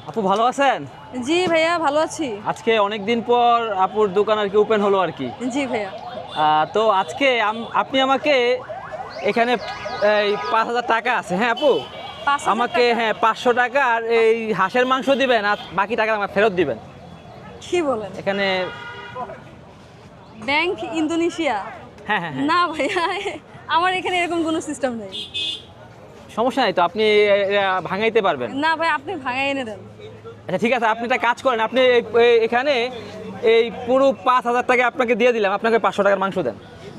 আপু ভালো আছেন? জি ভাইয়া ভালো আছি। আজকে অনেক দিন পর আপুর দোকান আর কি ওপেন হলো আর কি। জি ভাইয়া। তো আজকে আপনি আমাকে এখানে এই 5,000 টাকা আছে, হ্যাঁ আপু, 5,000 আমাকে টাকা? হ্যাঁ 500 টাকা আর এই হাঁসের মাংস দিবেন আর বাকি টাকা আমার ফেরত দিবেন। কি বলেন? এখানে ব্যাংক ইন্দোনেশিয়া? হ্যাঁ হ্যাঁ হ্যাঁ, না ভাইয়া, আমার এখানে এরকম কোনো সিস্টেম নেই। সমস্যা নাই তো, আপনি ভাঙাইতে পারবেন। না ভাই, আপনি ভাঙাই এনে দেন। আচ্ছা ঠিক আছে, আপনি একটা কাজ করেন, আপনি এখানে এই পুরো 5,000 টাকা আপনাকে দিয়ে দিলাম, আপনাকে 500 টাকার মাংস দেন।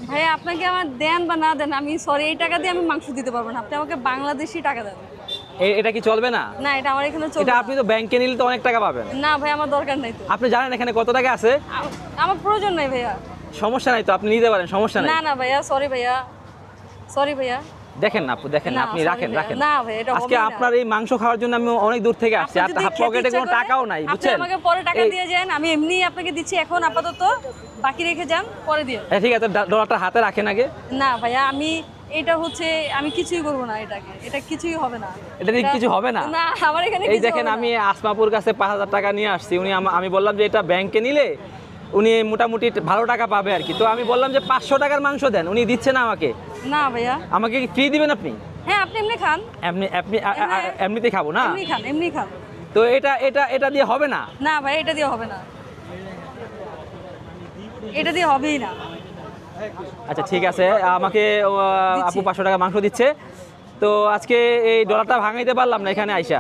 ভাইয়া আপনাকে আমার দেন বা না দেন, আমি সরি, এই টাকা দিয়ে আমি মাংস দিতে পারবো না। আপনি আমাকে বাংলাদেশি টাকা দেন। এটা কি চলবে না? না, এটা আমার এখানে চলবে এটা না। আপনি তো ব্যাংকে নিলে তো অনেক টাকা পাবেন। না ভাই, আমার দরকার নাই তো। আপনি জানেন এখানে কত টাকা আছে? আমার প্রয়োজন নাই ভাইয়া। সমস্যা নাই তো, আপনি নিতে পারেন, সমস্যা নাই। না না ভাইয়া, সরি ভাইয়া, সরি ভাইয়া। দেখেন না আপু, দেখেন না, না, আপনি sorry রাখেন ভাইয়া। রাখেন। না ভাই, এটা আজকে হবে না। আপনার এই মাংস খাওয়ার জন্য আমি অনেক দূর থেকে আসছি, আর আপনি যদি খেতে পকেটে ইচ্ছা কোনো করে, টাকাও নাই, আপনি বুঝছেন? আমাকে পরে টাকা এই- দিয়ে যান, আমি এমনি আপনাকে দিচ্ছি এখন আপাতত। বাকি রেখে যান, পরে দিয়ে। ঠিক আছে, ডলারটা হাতে রাখেন আগে। না ভাইয়া, এটা হচ্ছে, আমি কিছুই করব না, এটা কিছুই হবে না। এটা দিয়ে কিছু হবে না? না, আমার এখানে এই কিছু দেখেন, হবে না। আমি আসমাপুর কাছে 5,000 টাকা নিয়ে আসছি, আমি বললাম যে এটা ব্যাংকে নিলে উনি মোটামুটি ভালো টাকা পাবে আর কি। তো আমি বললাম যে 500 টাকার মাংস দেন, উনি দিচ্ছে না আমাকে। না ভাইয়া। আমাকে কি ফ্রি দিবেন আপনি? হ্যাঁ, আপনি এমনি খান। এমনি আপনি হ্যাঁ। এমনিতে খাবো না? এমনি খান, এমনি খান। তো এটা দিয়ে হবে না? না ভাই, এটা দিয়ে হবে না, এটা দিয়ে হবেই না। আচ্ছা ঠিক আছে, আমাকে আপু দিচ্ছি। 500 টাকা মাংস দিচ্ছে। তো আজকে এই ডলারটা ভাঙাইতে পারলাম না এখানে আইসা।